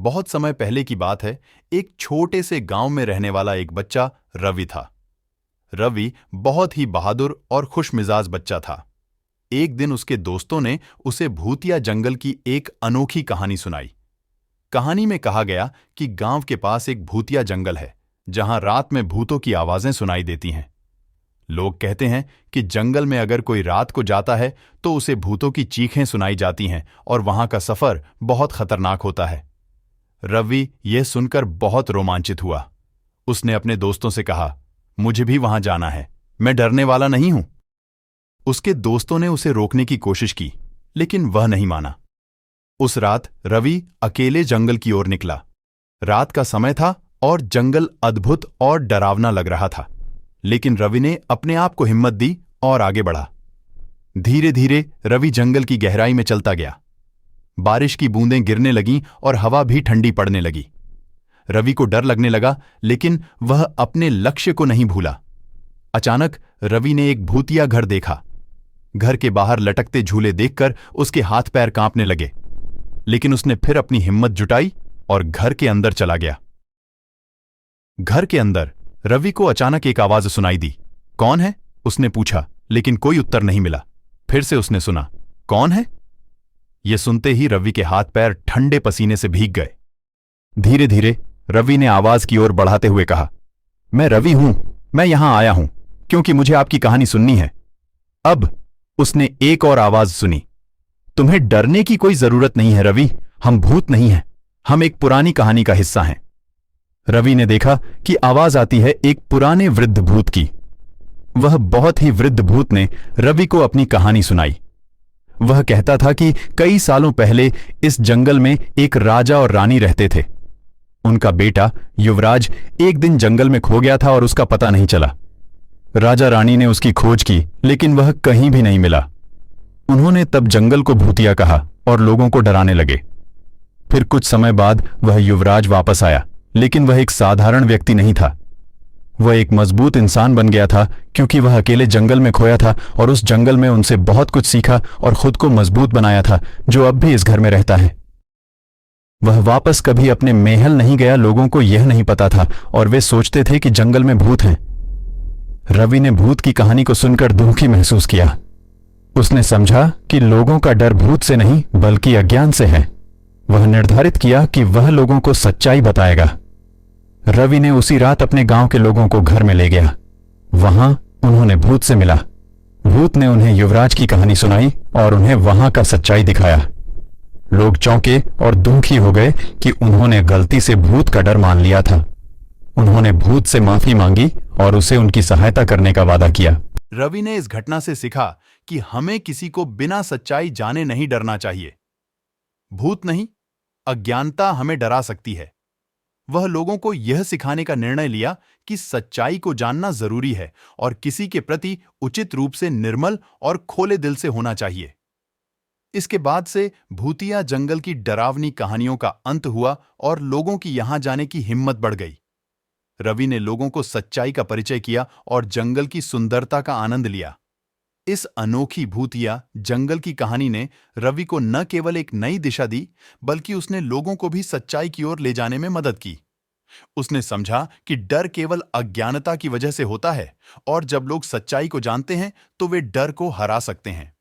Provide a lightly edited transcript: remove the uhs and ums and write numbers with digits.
बहुत समय पहले की बात है। एक छोटे से गांव में रहने वाला एक बच्चा रवि था। रवि बहुत ही बहादुर और खुशमिजाज बच्चा था। एक दिन उसके दोस्तों ने उसे भूतिया जंगल की एक अनोखी कहानी सुनाई। कहानी में कहा गया कि गांव के पास एक भूतिया जंगल है, जहां रात में भूतों की आवाजें सुनाई देती हैं। लोग कहते हैं कि जंगल में अगर कोई रात को जाता है तो उसे भूतों की चीखें सुनाई जाती हैं और वहां का सफर बहुत खतरनाक होता है। रवि यह सुनकर बहुत रोमांचित हुआ। उसने अपने दोस्तों से कहा, मुझे भी वहां जाना है, मैं डरने वाला नहीं हूं। उसके दोस्तों ने उसे रोकने की कोशिश की, लेकिन वह नहीं माना। उस रात रवि अकेले जंगल की ओर निकला। रात का समय था और जंगल अद्भुत और डरावना लग रहा था, लेकिन रवि ने अपने आप को हिम्मत दी और आगे बढ़ा। धीरे धीरे रवि जंगल की गहराई में चलता गया। बारिश की बूंदें गिरने लगीं और हवा भी ठंडी पड़ने लगी। रवि को डर लगने लगा, लेकिन वह अपने लक्ष्य को नहीं भूला। अचानक रवि ने एक भूतिया घर देखा। घर के बाहर लटकते झूले देखकर उसके हाथ पैर कांपने लगे, लेकिन उसने फिर अपनी हिम्मत जुटाई और घर के अंदर चला गया। घर के अंदर रवि को अचानक एक आवाज सुनाई दी। कौन है? उसने पूछा, लेकिन कोई उत्तर नहीं मिला। फिर से उसने सुना, कौन है? यह सुनते ही रवि के हाथ पैर ठंडे पसीने से भीग गए। धीरे धीरे रवि ने आवाज की ओर बढ़ाते हुए कहा, मैं रवि हूं, मैं यहां आया हूं क्योंकि मुझे आपकी कहानी सुननी है। अब उसने एक और आवाज सुनी, तुम्हें डरने की कोई जरूरत नहीं है रवि, हम भूत नहीं हैं, हम एक पुरानी कहानी का हिस्सा हैं। रवि ने देखा कि आवाज आती है एक पुराने वृद्ध भूत की। वह बहुत ही वृद्ध भूत ने रवि को अपनी कहानी सुनाई। वह कहता था कि कई सालों पहले इस जंगल में एक राजा और रानी रहते थे। उनका बेटा युवराज एक दिन जंगल में खो गया था और उसका पता नहीं चला। राजा रानी ने उसकी खोज की, लेकिन वह कहीं भी नहीं मिला। उन्होंने तब जंगल को भूतिया कहा और लोगों को डराने लगे। फिर कुछ समय बाद वह युवराज वापस आया, लेकिन वह एक साधारण व्यक्ति नहीं था। वह एक मजबूत इंसान बन गया था, क्योंकि वह अकेले जंगल में खोया था और उस जंगल में उनसे बहुत कुछ सीखा और खुद को मजबूत बनाया था, जो अब भी इस घर में रहता है। वह वापस कभी अपने महल नहीं गया। लोगों को यह नहीं पता था और वे सोचते थे कि जंगल में भूत हैं। रवि ने भूत की कहानी को सुनकर दुखी महसूस किया। उसने समझा कि लोगों का डर भूत से नहीं बल्कि अज्ञान से है। वह निर्धारित किया कि वह लोगों को सच्चाई बताएगा। रवि ने उसी रात अपने गांव के लोगों को घर में ले गया। वहां उन्होंने भूत से मिला। भूत ने उन्हें युवराज की कहानी सुनाई और उन्हें वहां का सच्चाई दिखाया। लोग चौंके और दुखी हो गए कि उन्होंने गलती से भूत का डर मान लिया था। उन्होंने भूत से माफी मांगी और उसे उनकी सहायता करने का वादा किया। रवि ने इस घटना से सीखा कि हमें किसी को बिना सच्चाई जाने नहीं डरना चाहिए। भूत नहीं, अज्ञानता हमें डरा सकती है। वह लोगों को यह सिखाने का निर्णय लिया कि सच्चाई को जानना जरूरी है और किसी के प्रति उचित रूप से निर्मल और खोले दिल से होना चाहिए। इसके बाद से भूतिया जंगल की डरावनी कहानियों का अंत हुआ और लोगों की यहां जाने की हिम्मत बढ़ गई। रवि ने लोगों को सच्चाई का परिचय किया और जंगल की सुंदरता का आनंद लिया। इस अनोखी भूतिया जंगल की कहानी ने रवि को न केवल एक नई दिशा दी, बल्कि उसने लोगों को भी सच्चाई की ओर ले जाने में मदद की। उसने समझा कि डर केवल अज्ञानता की वजह से होता है और जब लोग सच्चाई को जानते हैं तो वे डर को हरा सकते हैं।